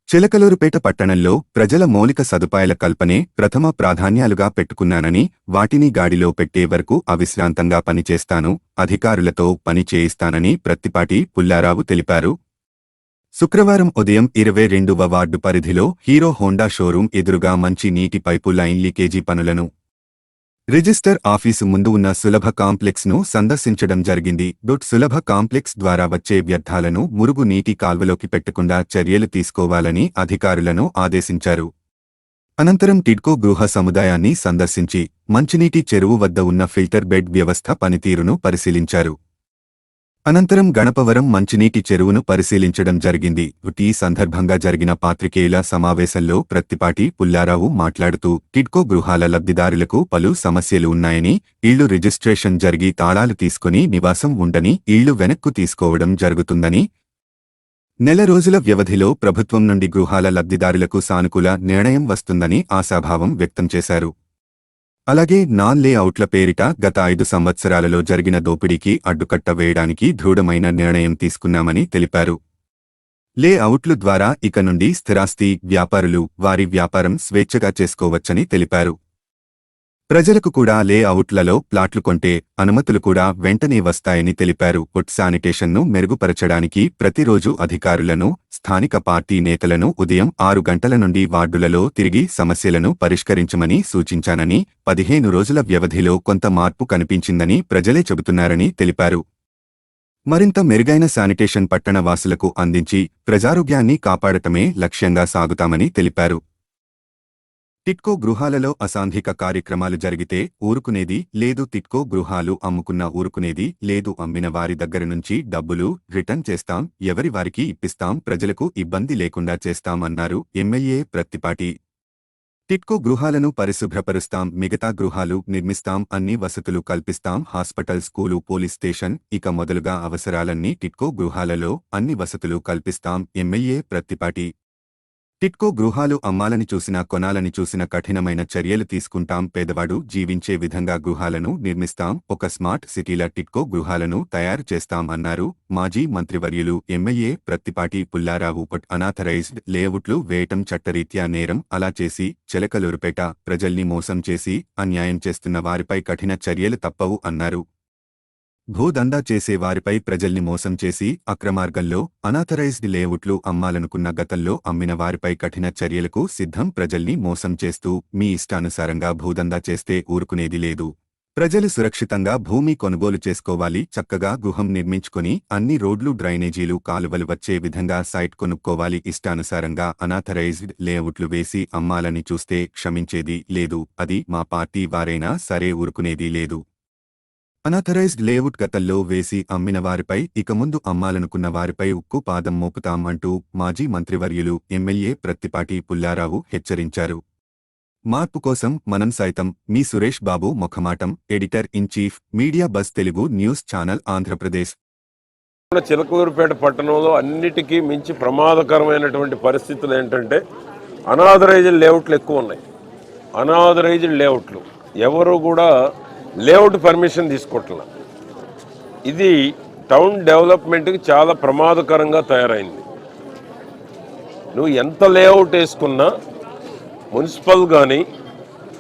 చిలకలూరుపేట పట్టణంలో ప్రజల మౌలిక సదుపాయాల కల్పనే ప్రథమ ప్రాధాన్యాలుగా పెట్టుకున్నానని, వాటిని గాడిలో పెట్టే వరకు అవిశ్రాంతంగా పనిచేస్తాను, అధికారులతో పని చేయిస్తానని ప్రత్తిపాటి పుల్లారావు తెలిపారు. శుక్రవారం ఉదయం 22వ వార్డు పరిధిలో హీరో హోండా షోరూం ఎదురుగా మంచి నీటి పైపు లైన్ లీకేజీ పనులను రిజిస్టర్ ఆఫీసు ముందు ఉన్న సులభ కాంప్లెక్స్ ను సందర్శించడం జరిగింది. సులభ కాంప్లెక్స్ ద్వారా వచ్చే వ్యర్థాలను మురుగు నీటి కాల్వలోకి పెట్టకుండా చర్యలు తీసుకోవాలని అధికారులను ఆదేశించారు. అనంతరం టిడ్కో గృహ సముదాయాన్ని సందర్శించి మంచినీటి చెరువు వద్ద ఉన్న ఫిల్టర్ బెడ్ వ్యవస్థ పనితీరును పరిశీలించారు. అనంతరం గణపవరం మంచినీటి చెరువును పరిశీలించడం జరిగింది. ఈ సందర్భంగా జరిగిన పాత్రికేయుల సమావేశంలో ప్రత్తిపాటి పుల్లారావు మాట్లాడుతూ, టిడ్కో గృహాల లబ్ధిదారులకు పలు సమస్యలు ఉన్నాయని, ఇళ్లు రిజిస్ట్రేషన్ జరిగి తాళాలు తీసుకుని నివాసం ఉండని ఇళ్లు వెనక్కు తీసుకోవడం జరుగుతుందని, నెల రోజుల వ్యవధిలో ప్రభుత్వం నుండి గృహాల లబ్ధిదారులకు సానుకూల నిర్ణయం వస్తుందని ఆశాభావం వ్యక్తం చేశారు. అలాగే నాన్ లేఅవుట్ల పేరిట గత 5 సంవత్సరాలలో జరిగిన దోపిడీకి అడ్డుకట్ట వేయడానికి దృఢమైన నిర్ణయం తీసుకున్నామని తెలిపారు. లేఅవుట్లు ద్వారా ఇక నుండి స్థిరాస్తి వ్యాపారులు వారి వ్యాపారం స్వేచ్ఛగా చేసుకోవచ్చని తెలిపారు. ప్రజలకు కూడా లేఅవుట్లలో ప్లాట్లు కొంటే అనుమతులు కూడా వెంటనే వస్తాయని తెలిపారు. శానిటేషన్ను మెరుగుపరచడానికి ప్రతిరోజు అధికారులను, స్థానిక పార్టీ నేతలను ఉదయం 6 గంటల నుండి వార్డులలో తిరిగి సమస్యలను పరిష్కరించమని సూచించానని, 15 రోజుల వ్యవధిలో కొంత మార్పు కనిపించిందని ప్రజలే చెబుతున్నారని తెలిపారు. మరింత మెరుగైన శానిటేషన్ పట్టణ వాసులకు అందించి ప్రజారోగ్యాన్ని కాపాడటమే లక్ష్యంగా సాగుతామని తెలిపారు. టిడ్కో గృహాలలో అసాంఘిక కార్యక్రమాలు జరిగితే ఊరుకునేది లేదు, టిడ్కో గృహాలు అమ్ముకున్న ఊరుకునేది లేదు, అమ్మిన వారి దగ్గర నుంచి డబ్బులు రిటర్న్ చేస్తాం, ఎవరి వారికి ఇప్పిస్తాం, ప్రజలకు ఇబ్బంది లేకుండా చేస్తాం అన్నారు ఎమ్మెల్యే ప్రత్తిపాటి. టిడ్కో గృహాలను పరిశుభ్రపరుస్తాం, మిగతా గృహాలు నిర్మిస్తాం, అన్ని వసతులు కల్పిస్తాం, హాస్పిటల్, స్కూలు, పోలీస్ స్టేషన్ ఇక మొదలుగా అవసరాలన్నీ టిడ్కో గృహాలలో అన్ని వసతులు కల్పిస్తాం ఎమ్మెల్యే ప్రత్తిపాటి. టిడ్కో గృహాలు అమ్మాలని చూసినా కొనాలని చూసిన కఠినమైన చర్యలు తీసుకుంటాం, పేదవాడు జీవించే విధంగా గృహాలను నిర్మిస్తాం, ఒక స్మార్ట్ సిటీల టిడ్కో గృహాలను తయారు చేస్తాం అన్నారు మాజీ మంత్రివర్యులు ఎమ్మెల్యే ప్రత్తిపాటి పుల్లారావు. అనాథరైజ్డ్ లేఅవుట్లు వేయటం చట్టరీత్యా నేరం, అలా చేసి చిలకలూరుపేట ప్రజల్ని మోసం చేసి అన్యాయం చేస్తున్న వారిపై కఠిన చర్యలు తప్పవు అన్నారు. భూదందా చేసే వారిపై ప్రజల్ని మోసం చేసి అక్రమార్గంలో అనాథరైజ్డ్ లేఅవుట్లు అమ్మాలనుకున్న గతంలో అమ్మిన వారిపై కఠిన చర్యలకు సిద్ధం, ప్రజల్ని మోసం చేస్తూ మీ ఇష్టానుసారంగా భూదందా చేస్తే ఊరుకునేది లేదు. ప్రజలు సురక్షితంగా భూమి కొనుగోలు చేసుకోవాలి, చక్కగా గృహం నిర్మించుకొని అన్ని రోడ్లు, డ్రైనేజీలు, కాలువలు వచ్చే విధంగా సైట్ కొనుక్కోవాలి. ఇష్టానుసారంగా అనాథరైజ్డ్ లేఅవుట్లు వేసి అమ్మాలని చూస్తే క్షమించేది లేదు, అది మా పార్టీ వారైనా సరే ఊరుకునేది లేదు. అనాథరైజ్డ్ లేఅవుట్ గతంలో వేసి అమ్మిన వారిపై ఇక ముందు అమ్మాలనుకున్న వారిపై ఉక్కు పాదం మోపుతాం అంటూ మాజీ మంత్రివర్యులు ఎమ్మెల్యే ప్రత్తిపాటి పుల్లారావు హెచ్చరించారు. మార్పు కోసం మనం సైతం మీ సురేష్ బాబు మొఖమాటం, editor in chief, media buzz Telugu news channel, Andhra Pradesh. Chilakaluripet పట్టణంలో అన్నిటికీ మించి ప్రమాదకరమైనటువంటి పరిస్థితులు ఏంటంటే అనాథరైజ్డ్ లేఅవుట్లు ఎక్కువ ఉన్నాయి. అనాథరైజ్డ్ లేఅవుట్లు ఎవరు కూడా లేఅవుట్ పర్మిషన్ తీసుకోవట్లేదు. ఇది టౌన్ డెవలప్మెంట్కి చాలా ప్రమాదకరంగా తయారైంది. నువ్వు ఎంత లేఅవుట్ వేసుకున్నా మున్సిపల్ కానీ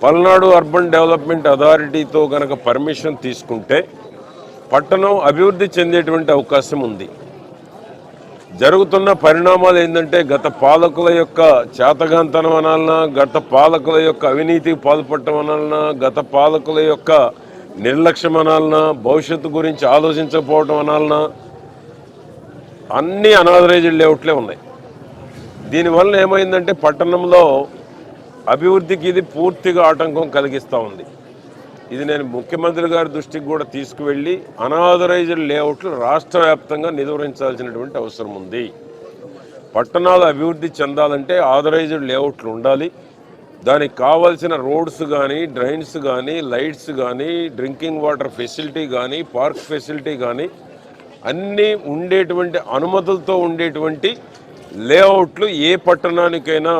పల్నాడు అర్బన్ డెవలప్మెంట్ అథారిటీతో కనుక పర్మిషన్ తీసుకుంటే పట్టణం అభివృద్ధి చెందేటువంటి అవకాశం ఉంది. జరుగుతున్న పరిణామాలు ఏంటంటే గత పాలకుల యొక్క చేతగాంతనం అనాలన్నా, గత పాలకుల యొక్క అవినీతికి పాల్పడటం అనాలన్నా, గత పాలకుల యొక్క నిర్లక్ష్యం అనాలన్నా, భవిష్యత్తు గురించి ఆలోచించకపోవడం అనాలన్నా, అన్నీ అనాథరైజ్డ్ లేఅవుట్లే ఉన్నాయి. దీనివల్ల ఏమైందంటే పట్టణంలో అభివృద్ధికి ఇది పూర్తిగా ఆటంకం కలిగిస్తూ ఉంది. ఇది నేను ముఖ్యమంత్రి గారి దృష్టికి కూడా తీసుకువెళ్ళి అనాథరైజ్డ్ లేఅవుట్లు రాష్ట్ర వ్యాప్తంగా నిలువరించాల్సినటువంటి అవసరం ఉంది. పట్టణాలు అభివృద్ధి చెందాలంటే ఆథరైజ్డ్ లేఅవుట్లు ఉండాలి. దానికి కావాల్సిన రోడ్స్ కానీ, డ్రైన్స్ కానీ, లైట్స్ కానీ, డ్రింకింగ్ వాటర్ ఫెసిలిటీ కానీ, పార్క్ ఫెసిలిటీ కానీ అన్నీ ఉండేటువంటి అనుమతులతో ఉండేటువంటి లేఅవుట్లు ఏ పట్టణానికైనా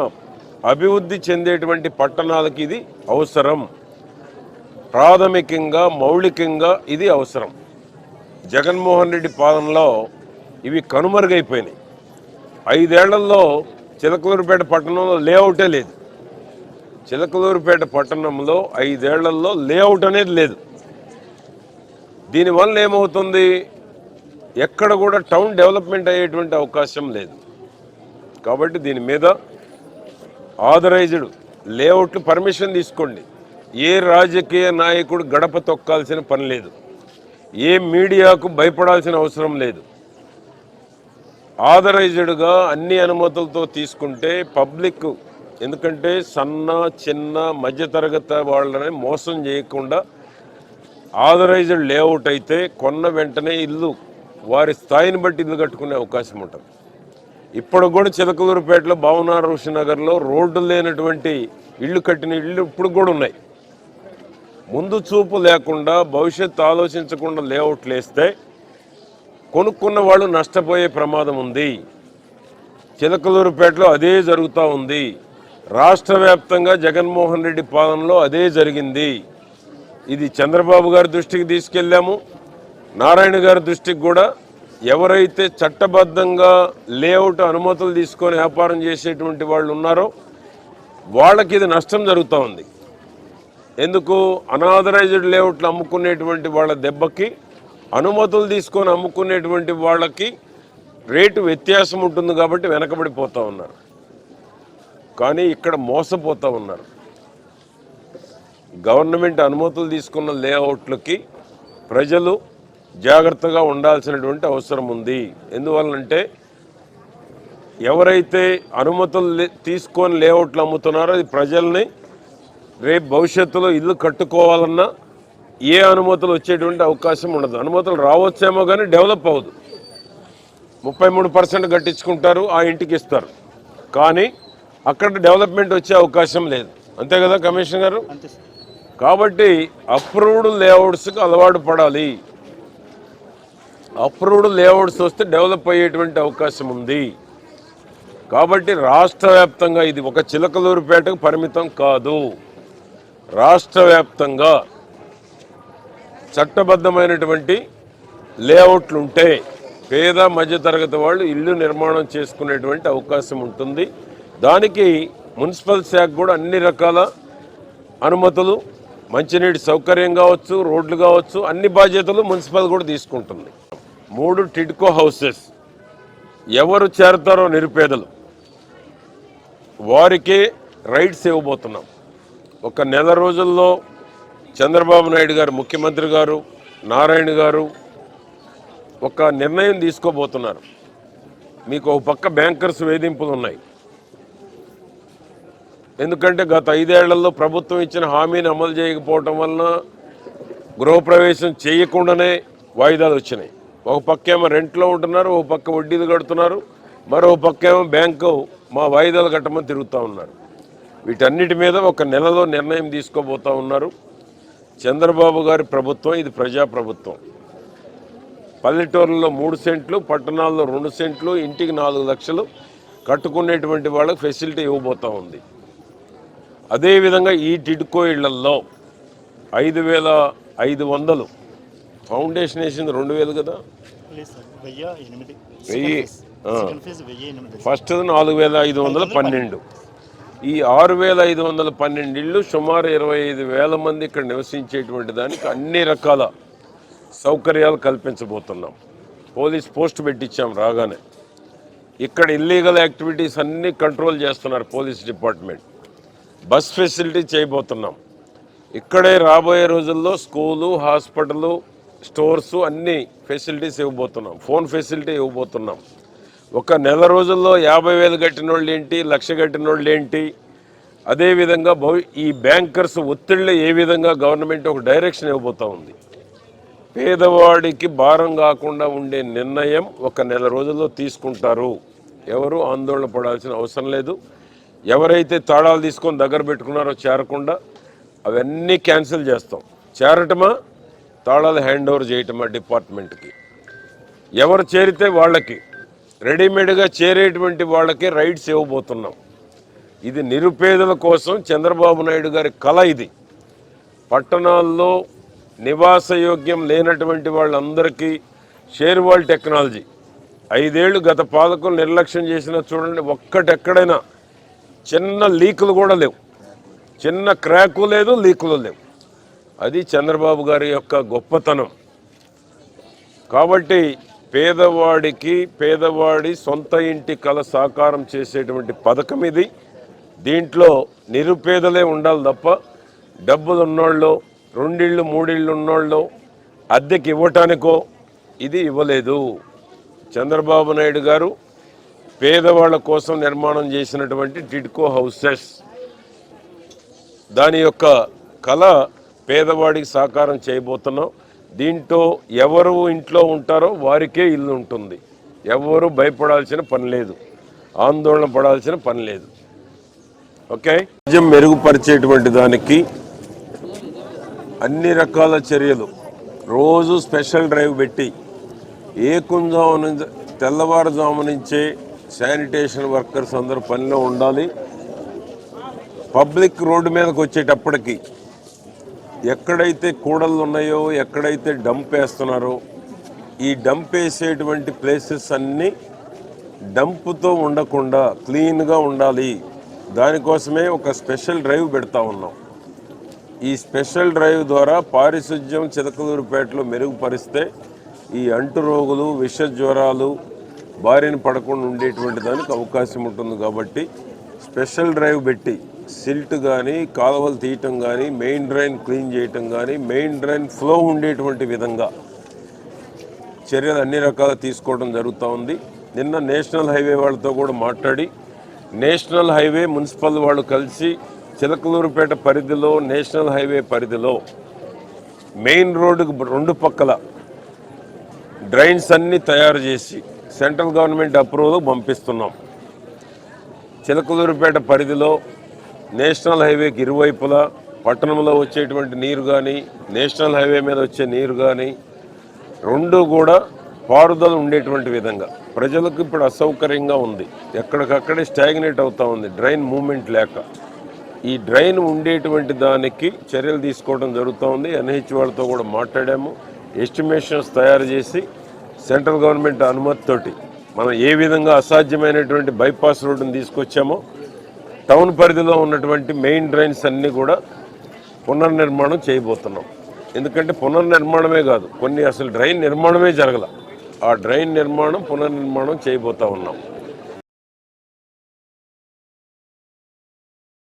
అభివృద్ధి చెందేటువంటి పట్టణాలకి ఇది అవసరం. ప్రాథమికంగా మౌలికంగా ఇది అవసరం. జగన్మోహన్ రెడ్డి పాలనలో ఇవి కనుమరుగైపోయినాయి. 5 ఏళ్లలో చిలకలూరుపేట పట్టణంలో లేఅవుటే లేదు. చిలకలూరుపేట పట్టణంలో 5 ఏళ్లలో లేఅవుట్ అనేది లేదు. దీనివల్ల ఏమవుతుంది, ఎక్కడ కూడా టౌన్ డెవలప్మెంట్ అయ్యేటువంటి అవకాశం లేదు. కాబట్టి దీని మీద ఆథరైజ్డ్ లేఅవుట్లు పర్మిషన్ తీసుకోండి. ఏ రాజకీయ నాయకుడు గడప తొక్కాల్సిన పని లేదు, ఏ మీడియాకు భయపడాల్సిన అవసరం లేదు. ఆథరైజ్డ్గా అన్ని అనుమతులతో తీసుకుంటే పబ్లిక్, ఎందుకంటే సన్న చిన్న మధ్యతరగతి వాళ్ళని మోసం చేయకుండా ఆథరైజ్డ్ లేఅవుట్ అయితే కొన్న వెంటనే ఇల్లు వారి స్థాయిని బట్టి ఇల్లు కట్టుకునే అవకాశం ఉంటుంది. ఇప్పుడు కూడా చిలకలూరుపేటలో భావనార్ ఋషి నగర్లో రోడ్డు లేనటువంటి ఇళ్ళు కట్టిన ఇళ్ళు ఇప్పుడు కూడా ఉన్నాయి. ముందు చూపు లేకుండా భవిష్యత్తు ఆలోచించకుండా లేఅవుట్లు వేస్తే కొనుక్కున్న వాళ్ళు నష్టపోయే ప్రమాదం ఉంది. చిలకలూరుపేటలో అదే జరుగుతూ ఉంది. రాష్ట్ర వ్యాప్తంగా జగన్మోహన్ రెడ్డి పాలనలో అదే జరిగింది. ఇది చంద్రబాబు గారి దృష్టికి తీసుకెళ్ళాము, నారాయణ గారి దృష్టికి కూడా. ఎవరైతే చట్టబద్ధంగా లేఅవుట్ అనుమతులు తీసుకొని వ్యాపారం చేసేటువంటి వాళ్ళు ఉన్నారో వాళ్ళకి ఇది నష్టం జరుగుతూ ఉంది. ఎందుకు, అనాథరైజ్డ్ లేఅవుట్లు అమ్ముకునేటువంటి వాళ్ళ దెబ్బకి అనుమతులు తీసుకొని అమ్ముకునేటువంటి వాళ్ళకి రేటు వ్యత్యాసం ఉంటుంది కాబట్టి వెనకబడిపోతూ ఉన్నారు. కానీ ఇక్కడ మోసపోతూ ఉన్నారు. గవర్నమెంట్ అనుమతులు తీసుకున్న లేఅవుట్లకి ప్రజలు జాగ్రత్తగా ఉండాల్సినటువంటి అవసరం ఉంది. ఎందువల్లంటే ఎవరైతే అనుమతులు తీసుకొని లేఅవుట్లు అమ్ముతున్నారో అది ప్రజల్ని రేపు భవిష్యత్తులో ఇల్లు కట్టుకోవాలన్నా ఏ అనుమతులు వచ్చేటువంటి అవకాశం ఉండదు. అనుమతులు రావచ్చేమో కానీ డెవలప్ అవ్వదు. 33% కట్టించుకుంటారు, ఆ ఇంటికి ఇస్తారు, కానీ అక్కడ డెవలప్మెంట్ వచ్చే అవకాశం లేదు. అంతే కదా కమిషనర్ గారు? కాబట్టి అప్రూవ్డ్ లేఅవుట్స్కి అలవాటు పడాలి. అప్రూవ్డ్ లేఅవుట్స్ వస్తే డెవలప్ అయ్యేటువంటి అవకాశం ఉంది. కాబట్టి రాష్ట్ర వ్యాప్తంగా ఇది ఒక చిలకలూరుపేటకు పరిమితం కాదు. రాష్ట్ర వ్యాప్తంగా చట్టబద్ధమైనటువంటి లేఅవుట్లు ఉంటే పేద మధ్యతరగతి వాళ్ళు ఇల్లు నిర్మాణం చేసుకునేటువంటి అవకాశం ఉంటుంది. దానికి మున్సిపల్ శాఖ కూడా అన్ని రకాల అనుమతులు, మంచినీటి సౌకర్యం కావచ్చు, రోడ్లు కావచ్చు, అన్ని బాధ్యతలు మున్సిపల్ కూడా తీసుకుంటుంది. 3 టిడ్కో హౌసెస్ ఎవరు చేరతారో నిరుపేదలు వారికే రైట్స్ ఇవ్వబోతున్నాం. ఒక నెల రోజుల్లో చంద్రబాబు నాయుడు గారు, ముఖ్యమంత్రి గారు, నారాయణ గారు ఒక నిర్ణయం తీసుకోబోతున్నారు. మీకు ఒక పక్క బ్యాంకర్స్ వేధింపులు ఉన్నాయి. ఎందుకంటే గత 5 ఏళ్లలో ప్రభుత్వం ఇచ్చిన హామీని అమలు చేయకపోవటం వలన గృహప్రవేశం చేయకుండానే వాయిదాలు వచ్చినాయి. ఒక పక్క ఏమో రెంట్లో ఉంటున్నారు, ఒక పక్క వడ్డీలు కడుతున్నారు, మరో పక్క ఏమో బ్యాంకు మా వాయిదాలు కట్టమని తిరుగుతూ ఉన్నారు. వీటన్నిటి మీద ఒక నెలలో నిర్ణయం తీసుకోబోతూ ఉన్నారు చంద్రబాబు గారి ప్రభుత్వం. ఇది ప్రజాప్రభుత్వం. పల్లెటూరులో 3 సెంట్లు, పట్టణాల్లో 2 సెంట్లు, ఇంటికి 4 లక్షలు కట్టుకునేటువంటి వాళ్ళకి ఫెసిలిటీ ఇవ్వబోతూ ఉంది. అదేవిధంగా ఈ టిడ్కో ఇళ్లల్లో 5,500 ఫౌండేషన్ వేసింది 2,000 కదా, 1000 ఫస్ట్ 4,512. ఈ 6,512 ఇళ్ళు సుమారు 25,000 మంది ఇక్కడ నివసించేటువంటి దానికి అన్ని రకాల సౌకర్యాలు కల్పించబోతున్నాం. పోలీస్ పోస్ట్ పెట్టించాం రాగానే. ఇక్కడ ఇల్లీగల్ యాక్టివిటీస్ అన్నీ కంట్రోల్ చేస్తున్నారు పోలీస్ డిపార్ట్మెంట్. బస్ ఫెసిలిటీ చేయబోతున్నాం. ఇక్కడే రాబోయే రోజుల్లో స్కూలు, హాస్పిటలు, స్టోర్సు అన్ని ఫెసిలిటీస్ ఇవ్వబోతున్నాం. ఫోన్ ఫెసిలిటీ ఇవ్వబోతున్నాం. ఒక నెల రోజుల్లో 50,000 కట్టిన వాళ్ళు ఏంటి, 1,00,000 కట్టిన వాళ్ళు ఏంటి, అదేవిధంగా ఈ బ్యాంకర్స్ ఒత్తిళ్ళు ఏ విధంగా గవర్నమెంట్ ఒక డైరెక్షన్ ఇవ్వబోతూ ఉంది. పేదవాడికి భారం కాకుండా ఉండే నిర్ణయం ఒక నెల రోజుల్లో తీసుకుంటారు. ఎవరు ఆందోళన పడాల్సిన అవసరం లేదు. ఎవరైతే తాళాలు తీసుకొని దగ్గర పెట్టుకున్నారో చేరకుండా అవన్నీ క్యాన్సిల్ చేస్తాం. చేరటమా, తాళాలు హ్యాండ్ ఓవర్ చేయటమా డిపార్ట్మెంట్కి. ఎవరు చేరితే వాళ్ళకి, రెడీమేడ్గా చేరేటువంటి వాళ్ళకి రైట్స్ ఇవ్వబోతున్నాం. ఇది నిరుపేదల కోసం చంద్రబాబు నాయుడు గారి కళ. ఇది పట్టణాల్లో నివాసయోగ్యం లేనటువంటి వాళ్ళందరికీ షేర్ వాల్ టెక్నాలజీ 5 ఏళ్ళు గత పాలకులు నిర్లక్ష్యం చేసినా చూడండి, ఒక్కటెక్కడైనా చిన్న లీకులు కూడా లేవు, చిన్న క్రాకు లేదు, లీకులు లేవు. అది చంద్రబాబు గారి యొక్క గొప్పతనం. కాబట్టి పేదవాడి సొంత ఇంటి కల సాకారం చేసేటువంటి పథకం ఇది. దీంట్లో నిరుపేదలే ఉండాలి తప్ప డబ్బులు ఉన్నోళ్ళు, 2 ఇళ్ళు 3 ఇళ్ళు ఉన్నోళ్ళు అద్దెకి ఇవ్వటానికో ఇది ఇవ్వలేదు. చంద్రబాబు నాయుడు గారు పేదవాళ్ళ కోసం నిర్మాణం చేసినటువంటి టిడ్కో హౌసెస్, దాని యొక్క కళ పేదవాడికి సాకారం చేయబోతున్నాం. దీంట్లో ఎవరు ఇంట్లో ఉంటారో వారికే ఇల్లు ఉంటుంది. ఎవరు భయపడాల్సిన పని లేదు, ఆందోళన పడాల్సిన పని లేదు. ఓకే, రాజ్యం మెరుగుపరిచేటువంటి దానికి అన్ని రకాల చర్యలు, రోజు స్పెషల్ డ్రైవ్ పెట్టి తెల్లవారుజాము నుంచే శానిటేషన్ వర్కర్స్ అందరూ పనిలో ఉండాలి. పబ్లిక్ రోడ్డు మీదకి వచ్చేటప్పటికి ఎక్కడైతే కూడళ్ళు ఉన్నాయో, ఎక్కడైతే డంప్ వేస్తున్నారో, ఈ డంప్ వేసేటువంటి ప్లేసెస్ అన్నీ డంప్తో ఉండకుండా క్లీన్గా ఉండాలి. దానికోసమే ఒక స్పెషల్ డ్రైవ్ పెడతా ఉన్నాం. ఈ స్పెషల్ డ్రైవ్ ద్వారా పారిశుధ్యం చిలకలూరుపేటలో మెరుగుపరిస్తే ఈ అంటు రోగులు, విష జ్వరాలు బారిన పడకుండా ఉండేటువంటి దానికి అవకాశం ఉంటుంది. కాబట్టి స్పెషల్ డ్రైవ్ పెట్టి సిల్ట్ కానీ, కాలువలు తీయటం కానీ, మెయిన్ డ్రైన్ క్లీన్ చేయటం కానీ, మెయిన్ డ్రైన్ ఫ్లో ఉండేటువంటి విధంగా చర్యలు అన్ని రకాలు తీసుకోవడం జరుగుతూ ఉంది. నిన్న నేషనల్ హైవే వాళ్ళతో కూడా మాట్లాడి, నేషనల్ హైవే మున్సిపల్ వాళ్ళు కలిసి చిలకలూరుపేట పరిధిలో, నేషనల్ హైవే పరిధిలో మెయిన్ రోడ్డుకు 2 పక్కల డ్రైన్స్ అన్నీ తయారు చేసి సెంట్రల్ గవర్నమెంట్ అప్రూవల్ పంపిస్తున్నాం. చిలకలూరుపేట పరిధిలో నేషనల్ హైవేకి ఇరువైపులా పట్టణంలో వచ్చేటువంటి నీరు కానీ, నేషనల్ హైవే మీద వచ్చే నీరు కానీ 2 కూడా పారుదల ఉండేటువంటి విధంగా. ప్రజలకు ఇప్పుడు అసౌకర్యంగా ఉంది, ఎక్కడికక్కడే స్టాగ్నేట్ అవుతూ ఉంది డ్రైన్ మూమెంట్ లేక. ఈ డ్రైన్ ఉండేటువంటి దానికి చర్యలు తీసుకోవడం జరుగుతూ ఉంది. ఎన్హెచ్ వాళ్ళతో కూడా మాట్లాడాము. ఎస్టిమేషన్స్ తయారు చేసి సెంట్రల్ గవర్నమెంట్ అనుమతితోటి మనం ఏ విధంగా అసాధ్యమైనటువంటి బైపాస్ రోడ్డును తీసుకొచ్చామో, టౌన్ పరిధిలో ఉన్నటువంటి మెయిన్ డ్రైన్స్ అన్నీ కూడా పునర్నిర్మాణం చేయబోతున్నాం. ఎందుకంటే పునర్నిర్మాణమే కాదు, కొన్ని అసలు డ్రైన్ నిర్మాణమే జరగల. ఆ డ్రైన్ నిర్మాణం, పునర్నిర్మాణం చేయబోతా ఉన్నాం.